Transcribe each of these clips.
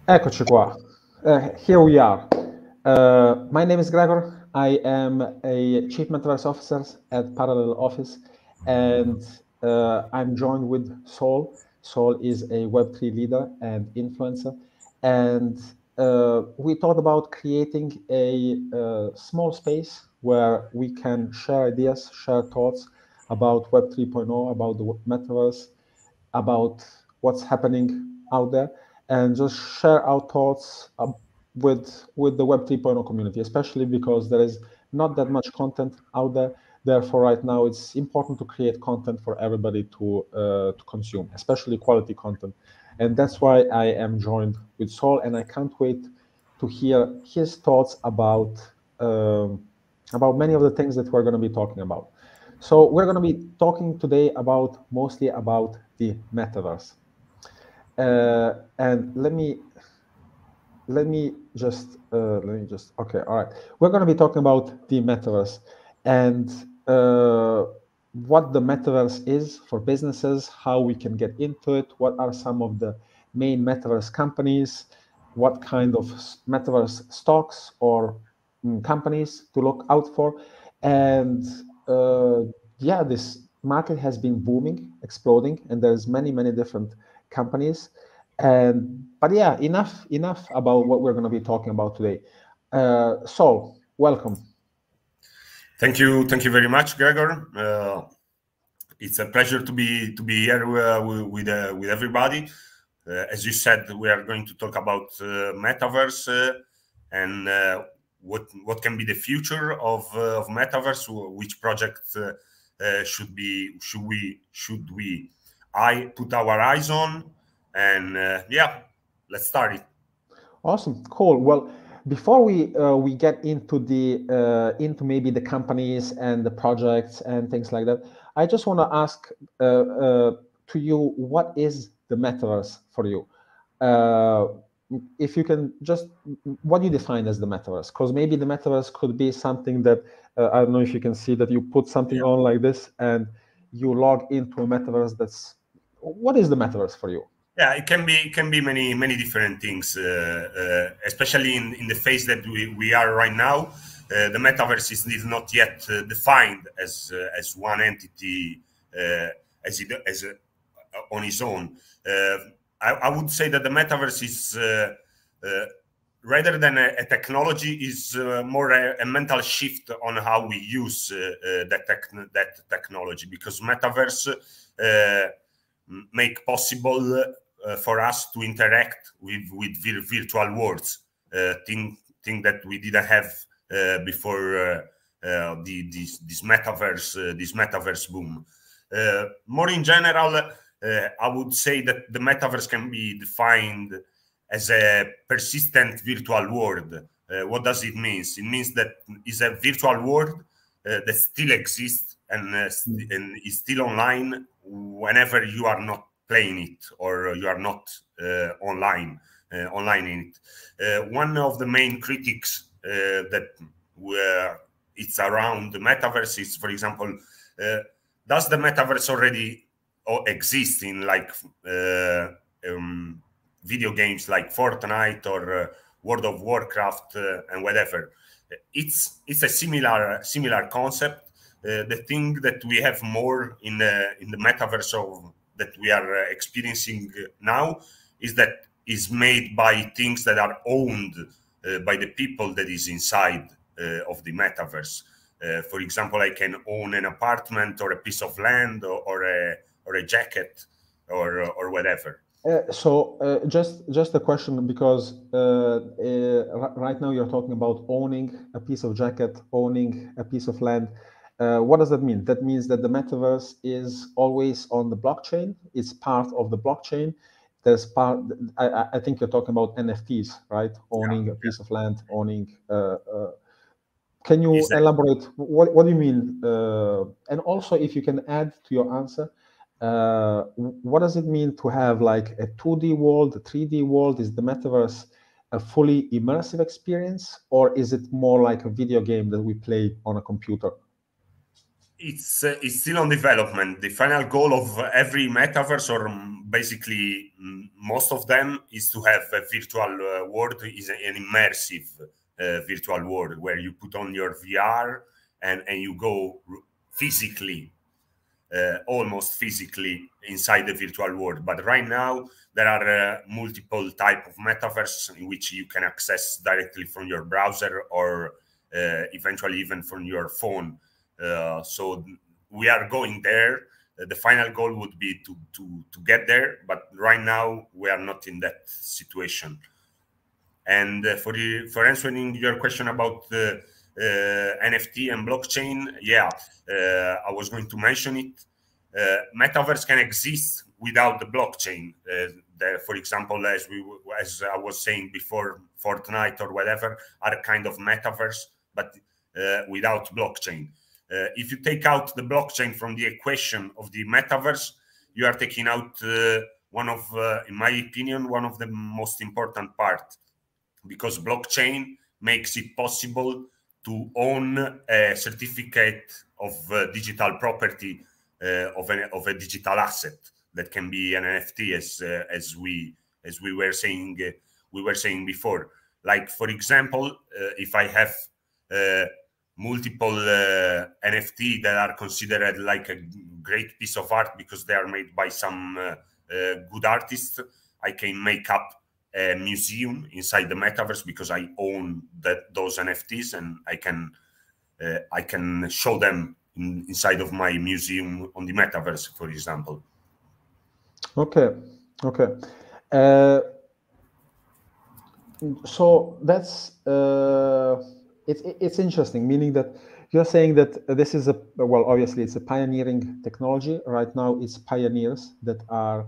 Eccoci qua. Here we are. My name is Gregor. I am a Chief Metaverse Officer at Parallel Office, and I'm joined with Saul. Saul is a Web3 leader and influencer, and we thought about creating a small space where we can share ideas, share thoughts about Web 3.0, about the Metaverse, about what's happening out there, and just share our thoughts with the Web 3.0 community, especially because there is not that much content out there. Therefore, right now, it's important to create content for everybody to consume, especially quality content. And that's why I am joined with Saul, and I can't wait to hear his thoughts about many of the things that we're going to be talking about. So we're going to be talking today about mostly about the metaverse. And let me just okay, all right. We're going to be talking about the metaverse and what the metaverse is for businesses, how we can get into it, what are some of the main metaverse companies, what kind of metaverse stocks or companies to look out for. And yeah, this market has been booming, exploding, and there's many different companies. And but yeah, enough about what we're going to be talking about today. Saul, welcome. Thank you very much, Gregor. It's a pleasure to be here with everybody. As you said, we are going to talk about metaverse and what can be the future of metaverse. Which project should we put our eyes on? And yeah, let's start it. Awesome, cool. Well, before we get into into maybe the companies and the projects and things like that, I just want to ask to you, what is the metaverse for you? If you can just, what do you define as the metaverse? Because maybe the metaverse could be something that I don't know if you can see that you put something on like this and you log into a metaverse. What is the metaverse for you? Yeah, it can be many different things, especially in the phase that we are right now. The metaverse is not yet defined as one entity on its own. I would say that the metaverse is rather than a technology, is more a mental shift on how we use that technology, because metaverse make possible for us to interact with virtual worlds, thing that we didn't have before this metaverse boom. More in general, I would say that the metaverse can be defined as a persistent virtual world. What does it mean? It means that it's a virtual world that still exists and is still online whenever you are not playing it or you are not online in it. One of the main critics that it's around the metaverse is, for example, does the metaverse already exist in like video games like Fortnite or World of Warcraft and whatever? It's a similar concept. The thing that we have more in the metaverse that we are experiencing now is that is made by things that are owned by the people that is inside of the metaverse. For example, I can own an apartment or a piece of land or a jacket or whatever. So just a question, because right now you're talking about owning a piece of jacket, owning a piece of land. What does that mean? That means that the metaverse is always on the blockchain. It's part of the blockchain. There's part. I think you're talking about NFTs, right? Owning a piece of land, owning. Can you elaborate? What do you mean? And also, if you can add to your answer, what does it mean to have like a 2D world, a 3D world? Is the metaverse a fully immersive experience, or is it more like a video game that we play on a computer? It's still on development. The final goal of every metaverse, or basically most of them, is to have a virtual world, is an immersive virtual world where you put on your VR and you go physically, almost physically inside the virtual world. But right now there are multiple type of metaverse in which you can access directly from your browser or eventually even from your phone. So we are going there. The final goal would be to get there, but right now we are not in that situation. And for answering your question about the NFT and blockchain, yeah, I was going to mention it. Metaverse can exist without the blockchain. For example, as I was saying before, Fortnite or whatever are kind of metaverse, but without blockchain. If you take out the blockchain from the equation of the metaverse, you are taking out one of, in my opinion, one of the most important part, because blockchain makes it possible to own a certificate of digital property of a digital asset that can be an NFT, as we were saying before. Like, for example, if I have multiple NFT that are considered like a great piece of art because they are made by some good artists, I can make up a museum inside the metaverse because I own those NFTs, and I can show them inside of my museum on the metaverse, for example. Okay. So that's it's interesting, meaning that you're saying that this is well, obviously it's a pioneering technology. Right now, it's pioneers that are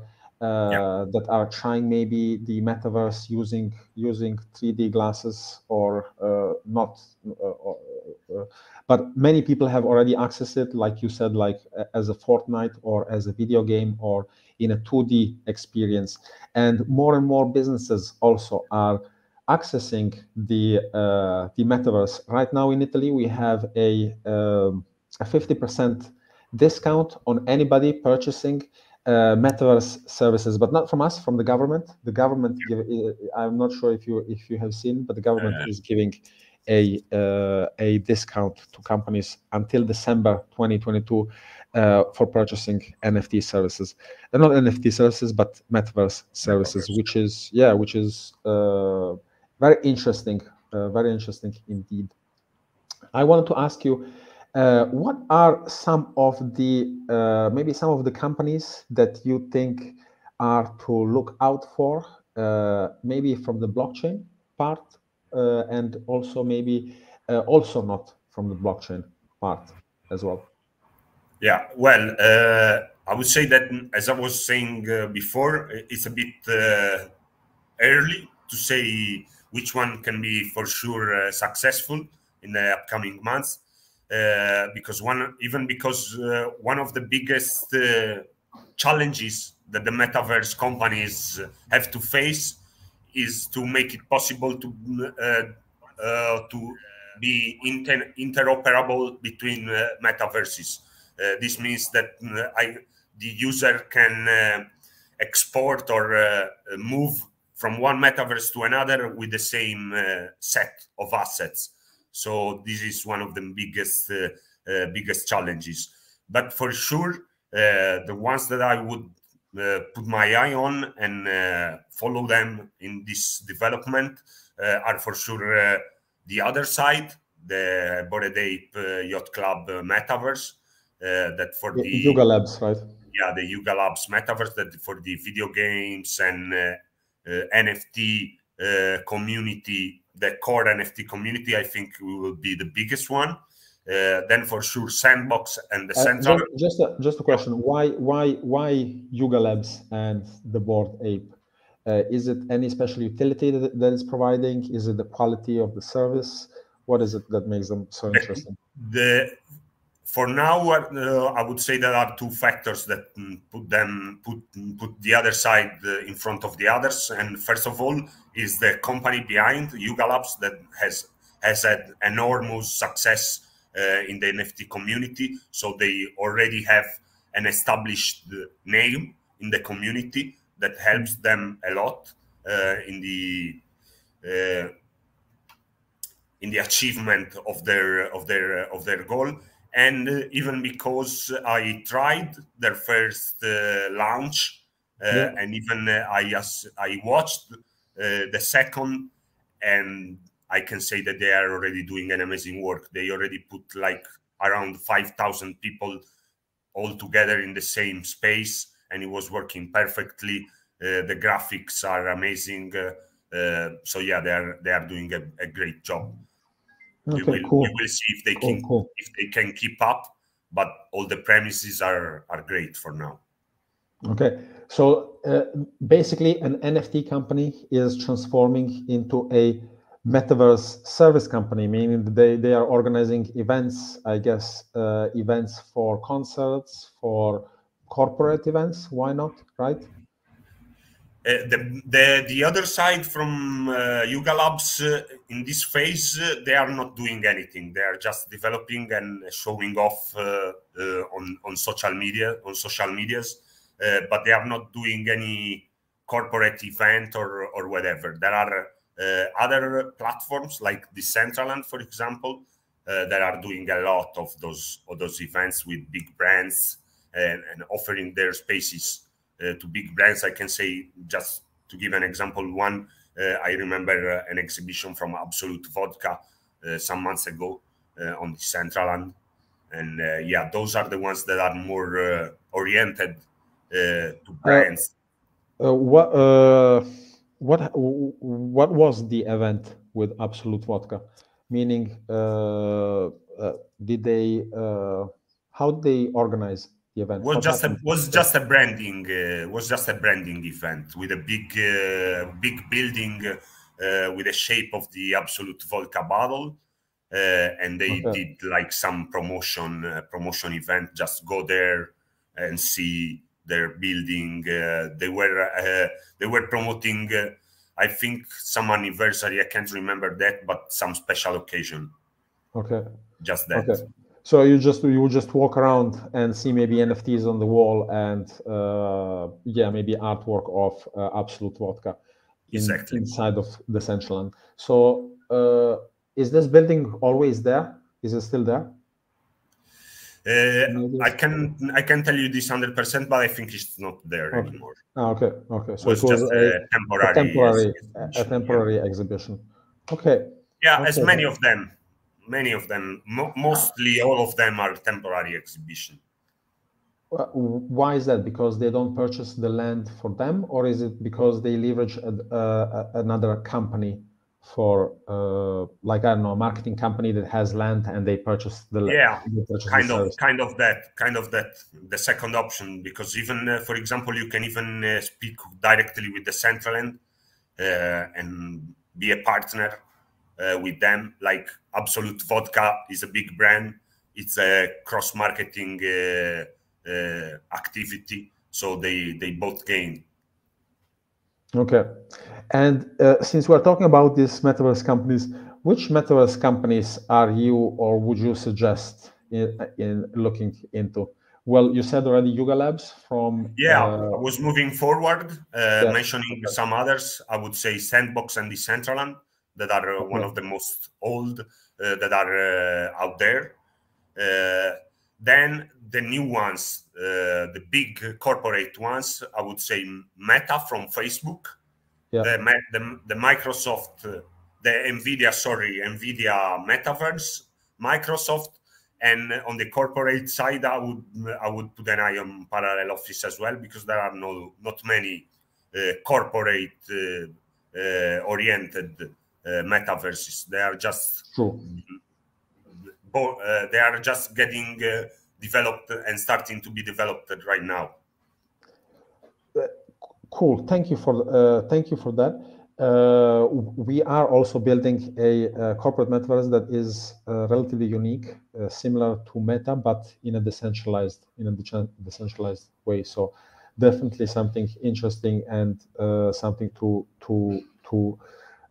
trying maybe the metaverse using 3D glasses or not. But many people have already accessed it, like you said, like as a Fortnite or as a video game or in a 2D experience. And more businesses also are accessing the metaverse. Right now in Italy, we have a 50% discount on anybody purchasing metaverse services, but not from us, from the government. The government I'm not sure if you have seen, but the government is giving a discount to companies until December 2022 for purchasing NFT services. Not NFT services, but metaverse services, which is very interesting indeed. I wanted to ask you, what are some of the maybe some of the companies that you think are to look out for, maybe from the blockchain part, and also maybe also not from the blockchain part as well? Yeah, well, I would say that, as I was saying before, it's a bit early to say which one can be for sure successful in the upcoming months, because one of the biggest challenges that the metaverse companies have to face is to make it possible to be interoperable between metaverses. This means that the user can export or move from one metaverse to another with the same set of assets. So this is one of the biggest challenges. But for sure, the ones that I would put my eye on and follow them in this development are for sure the other side, the Bored Ape Yacht Club metaverse. That for the Yuga Labs, right? Yeah, the Yuga Labs metaverse, that for the video games and NFT community, the core NFT community, I think will be the biggest one. Then for sure, Sandbox and the Centaur. Just a question: why Yuga Labs and the Bored Ape? Is it any special utility that is providing? Is it the quality of the service? What is it that makes them so interesting? For now, I would say there are two factors that put the other side in front of the others. And first of all is the company behind Yuga Labs that has had enormous success in the NFT community. So they already have an established name in the community that helps them a lot in the achievement of their goal. And even because I tried their first launch, and even I watched the second, and I can say that they are already doing an amazing work. They already put like around 5,000 people all together in the same space, and it was working perfectly. The graphics are amazing. So yeah, they are doing a great job. Okay, we will see if they can keep up, but all the premises are great for now. Okay, so basically an NFT company is transforming into a Metaverse service company, meaning they are organizing events, I guess, events for concerts, for corporate events. Why not, right? The other side from Yuga Labs in this phase, they are not doing anything. They are just developing and showing off on social medias, but they are not doing any corporate event or whatever. There are other platforms like Decentraland, for example, that are doing a lot of those events with big brands and offering their spaces to big brands. I can say, just to give an example, one, I remember an exhibition from Absolute Vodka some months ago on the Decentraland. And yeah, those are the ones that are more oriented to brands. What was the event with Absolute Vodka? Meaning, did they how did they organize the event? Was just a branding event with a big building with the shape of the Absolute Vodka bottle, and they did like some promotion event. Just go there and see their building. They were promoting I think some anniversary, I can't remember that, but some special occasion. Okay, just that. Okay, so you just walk around and see maybe NFTs on the wall and yeah, maybe artwork of Absolute Vodka inside of the Decentraland. So is this building always there? Is it still there? I can tell you this 100%, but I think it's not there anymore. Okay. So it was just a temporary exhibition. Okay. Yeah, as many of them, mostly all of them are temporary exhibition. Why is that? Because they don't purchase the land for them, or is it because they leverage another company for, like, I don't know, a marketing company that has land and they purchase the land? Yeah, kind of that. The second option, because even for example, you can even speak directly with the Decentraland and be a partner with them. Like Absolute Vodka is a big brand. It's a cross-marketing activity, so they both gain. Okay, and since we're talking about these Metaverse companies, which Metaverse companies are you, or would you suggest in looking into? Well, you said already Yuga Labs from... Yeah, I was moving forward, mentioning some others. I would say Sandbox and Decentraland, that are one of the most old that are out there. Then the new ones, the big corporate ones, I would say Meta from Facebook, the Microsoft, the NVIDIA Metaverse, Microsoft, and on the corporate side, I would put an eye on Parallel Office as well, because there are not many corporate oriented metaverses. They are just they are just getting developed and starting to be developed right now. Cool. Thank you for that. We are also building a corporate metaverse that is relatively unique, similar to Meta, but in a decentralized way. So definitely something interesting and something to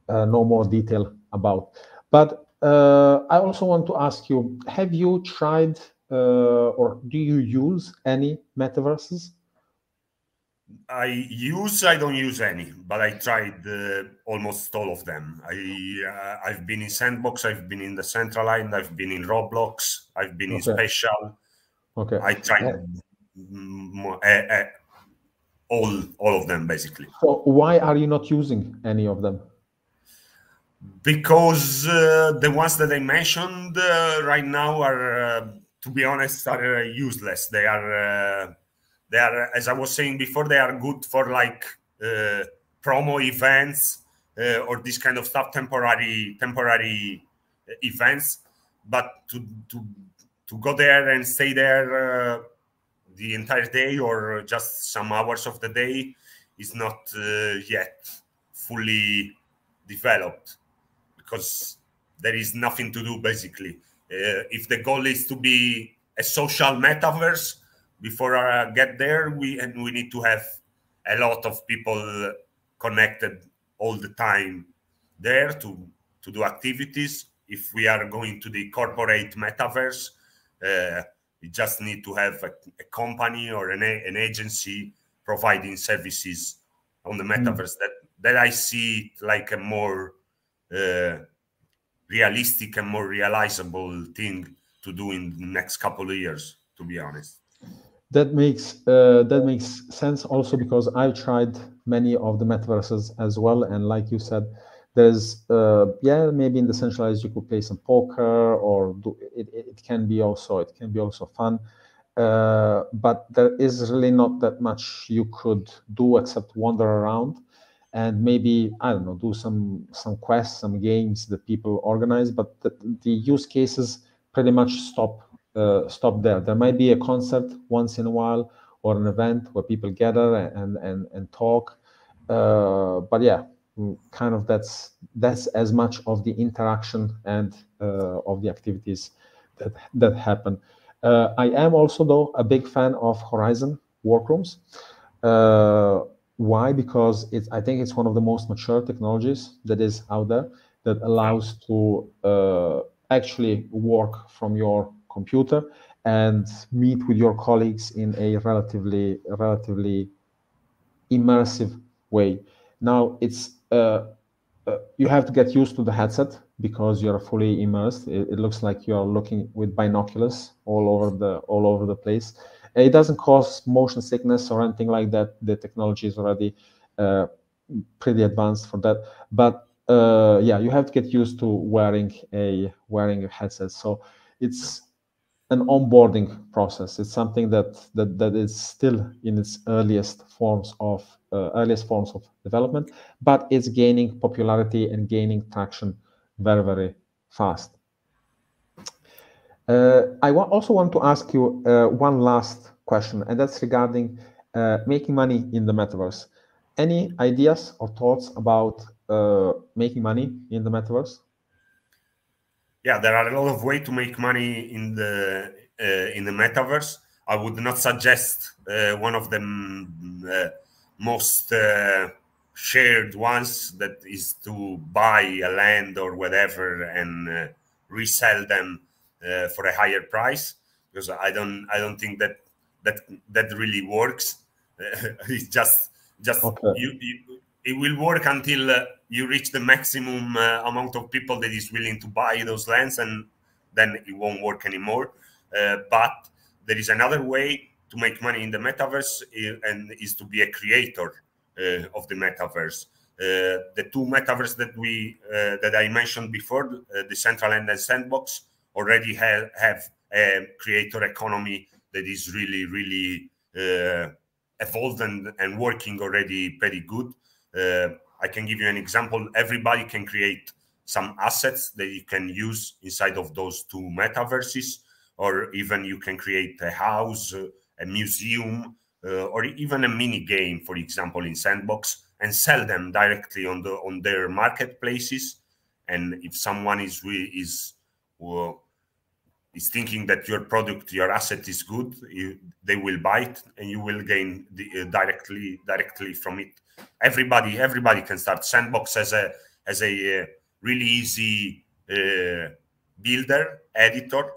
know more detail about. But I also want to ask you, have you tried or do you use any metaverses? I don't use any, but I tried almost all of them. I've been in Sandbox, I've been in the Central Line, I've been in Roblox, I've been in Special. Okay. I tried all of them basically. So why are you not using any of them? Because the ones that I mentioned right now are, to be honest, are useless. They are, as I was saying before, they are good for like promo events or this kind of stuff, temporary events. But to go there and stay there the entire day or just some hours of the day is not yet fully developed, because there is nothing to do basically. If the goal is to be a social metaverse, before I get there, we need to have a lot of people connected all the time there to do activities. If we are going to the corporate metaverse, we just need to have a company or an agency providing services on the metaverse. That I see like a more realistic and more realizable thing to do in the next couple of years, to be honest. That makes sense also, because I've tried many of the metaverses as well, and like you said, there's yeah, maybe in the centralized you could play some poker, or it can be also fun, but there is really not that much you could do except wander around and maybe, I don't know, do some quests, some games that people organize, but the use cases pretty much stop there. There might be a concert once in a while or an event where people gather and talk, but yeah, kind of that's as much of the interaction and of the activities that happen. I am also, though, a big fan of Horizon Workrooms. Why? Because I think it's one of the most mature technologies that is out there, that allows to actually work from your computer and meet with your colleagues in a relatively immersive way. Now it's you have to get used to the headset because you're fully immersed. It looks like you're looking with binoculars all over the place. It doesn't cause motion sickness or anything like that. The technology is already pretty advanced for that. But yeah, you have to get used to wearing a headset. So it's an onboarding process. It's something that is still in its earliest forms of development, but it's gaining popularity and gaining traction very, very fast. I also want to ask you one last question, and that's regarding making money in the metaverse. Any ideas or thoughts about making money in the metaverse? Yeah, there are a lot of ways to make money in the metaverse. I would not suggest one of the most shared ones, that is to buy a land or whatever and resell them for a higher price, because I don't think that really works. It's just okay. It will work until you reach the maximum amount of people that is willing to buy those lands, and then it won't work anymore. But there is another way to make money in the metaverse, and is to be a creator of the metaverse. The two metaverse that I mentioned before, the Central End and Sandbox, already have a creator economy that is really evolved and working already pretty good. I can give you an example. Everybody can create some assets that you can use inside of those two metaverses, or even you can create a house, a museum, or even a mini game, for example, in Sandbox, and sell them directly on their marketplaces. And if someone is thinking that your product, your asset is good, they will buy it, and you will gain directly from it. Everybody can start. Sandbox as a really easy builder, editor.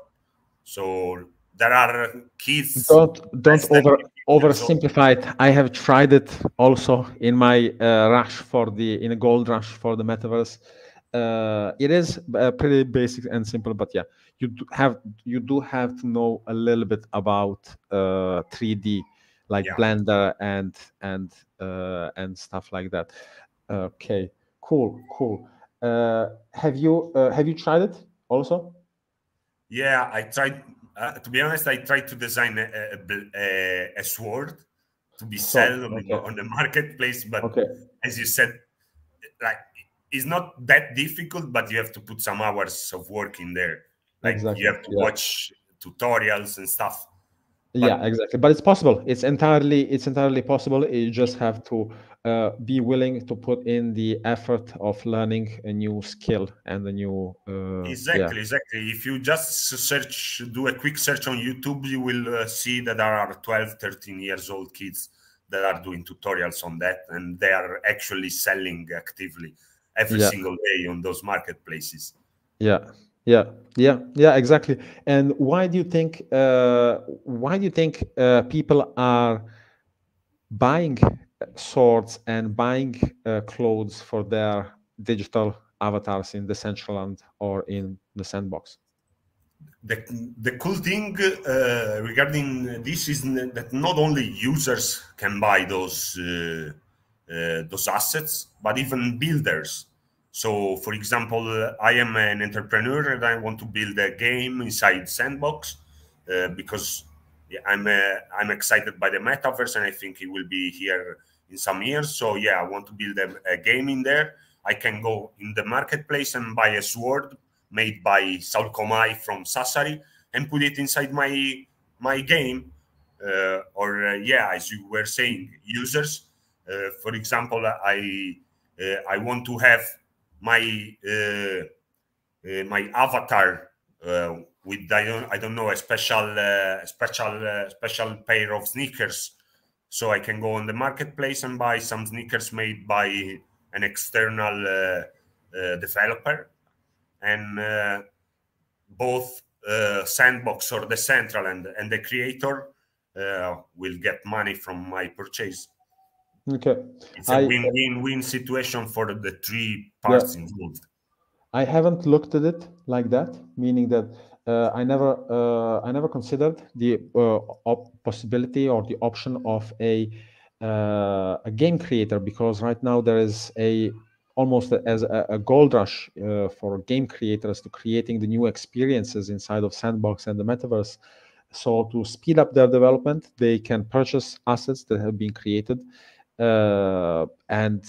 So there are kids Don't less than 15 years old. oversimplify it. I have tried it also in my rush for in a gold rush for the metaverse. It is pretty basic and simple, but yeah, you do have to know a little bit about 3D, like Yeah. Blender and stuff like that. Okay, cool. Have you tried it also? Yeah, I tried. To be honest, I tried to design a sword to be sold on the marketplace. But as you said, like it's not that difficult, but you have to put some hours of work in there. Like Exactly. you have to watch tutorials and stuff. Yeah, exactly. But it's possible. It's entirely possible. You just have to be willing to put in the effort of learning a new skill and a new. Exactly. If you just do a quick search on YouTube, you will see that there are 12, 13 years old kids that are doing tutorials on that, and they are actually selling actively every single day on those marketplaces. Yeah, exactly. And why do you think people are buying swords and buying clothes for their digital avatars in Decentraland or in the sandbox? The cool thing regarding this is that not only users can buy those assets, but even builders. So, for example, I am an entrepreneur and I want to build a game inside Sandbox because I'm excited by the metaverse and I think it will be here in some years. So, yeah, I want to build a game in there. I can go in the marketplace and buy a sword made by Saul Comai from Sassari and put it inside my game. As you were saying, users. For example, I want to have my my avatar with I don't know a special pair of sneakers, so I can go on the marketplace and buy some sneakers made by an external developer, and both Sandbox or the Central and the creator will get money from my purchase. Okay, it's a win-win-win situation for the three parts involved. I haven't looked at it like that, meaning that I never considered the possibility or the option of a game creator, because right now there is almost as a gold rush for game creators to creating the new experiences inside of Sandbox and the metaverse. So to speed up their development, they can purchase assets that have been created and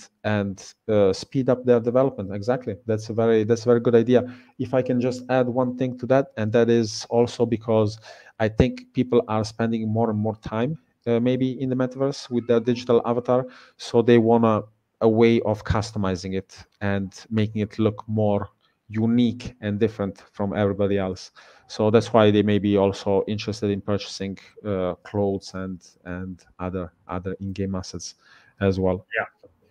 speed up their development. Exactly, that's a very good idea. If I can just add one thing to that, and that is also because I think people are spending more and more time maybe in the metaverse with their digital avatar, so they want a way of customizing it and making it look more unique and different from everybody else. So that's why they may be also interested in purchasing clothes and other in-game assets as well.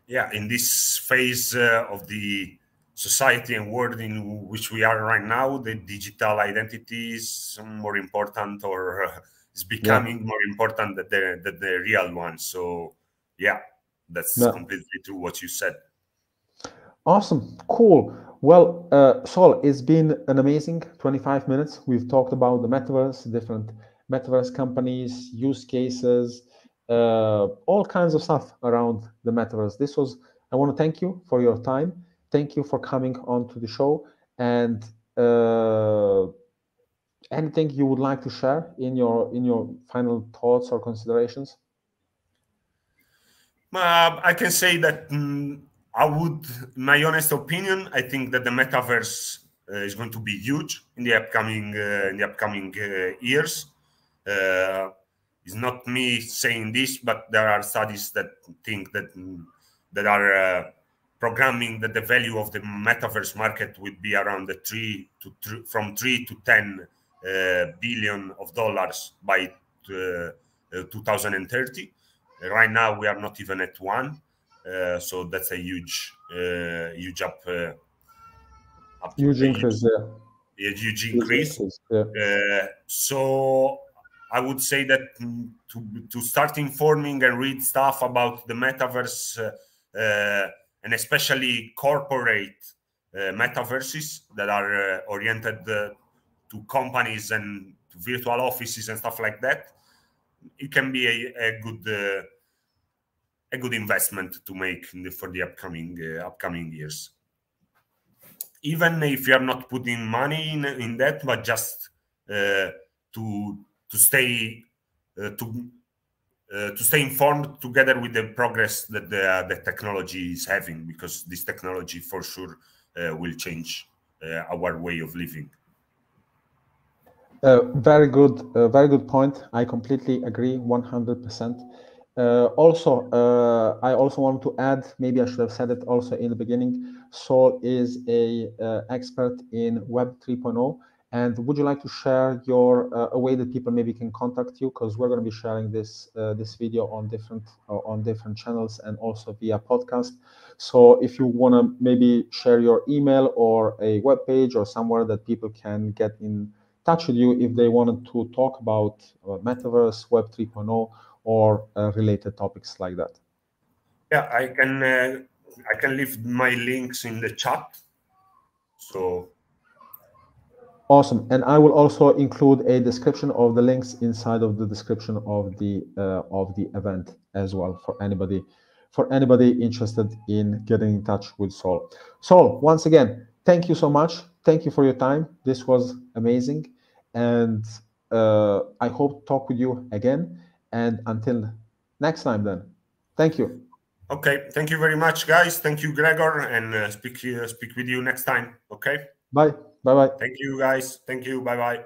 Yeah. In this phase of the society and world in which we are right now, the digital identity is more important, or is becoming more important than the real one. So, yeah, that's completely true what you said. Awesome, cool. Well, Saul, it's been an amazing 25 minutes. We've talked about the metaverse, different metaverse companies, use cases, all kinds of stuff around the metaverse. I want to thank you for your time. Thank you for coming on to the show. And anything you would like to share in your final thoughts or considerations? I can say that my honest opinion, I think that the metaverse is going to be huge in the upcoming years. It's not me saying this, but there are studies that think that are programming that the value of the metaverse market would be around from 3 to 10 billion of dollars by 2030. Right now, we are not even at one, so that's a huge up up to huge increase there. A huge increase. Yeah. So I would say that to start informing and read stuff about the metaverse, and especially corporate metaverses that are oriented to companies and to virtual offices and stuff like that, it can be a good investment to make for the upcoming years. Even if you are not putting money in that, but just to stay informed together with the progress that the technology is having, because this technology for sure will change our way of living. Very good point. I completely agree, 100%. Also, I also want to add, maybe I should have said it also in the beginning, Saul is a expert in Web 3.0. And would you like to share your a way that people maybe can contact you? Because we're going to be sharing this this video on different channels and also via podcast. So if you want to maybe share your email or a web page or somewhere that people can get in touch with you if they wanted to talk about Metaverse, Web 3.0, or related topics like that. Yeah, I can leave my links in the chat. So awesome, and I will also include a description of the links inside of the description of the event as well for anybody interested in getting in touch with Saul. Saul, once again, thank you so much. Thank you for your time. This was amazing, and I hope to talk with you again. And until next time, then, thank you. Okay, thank you very much, guys. Thank you, Gregor, and speak with you next time. Okay. Bye. Bye. Bye. Thank you, guys. Thank you. Bye. Bye.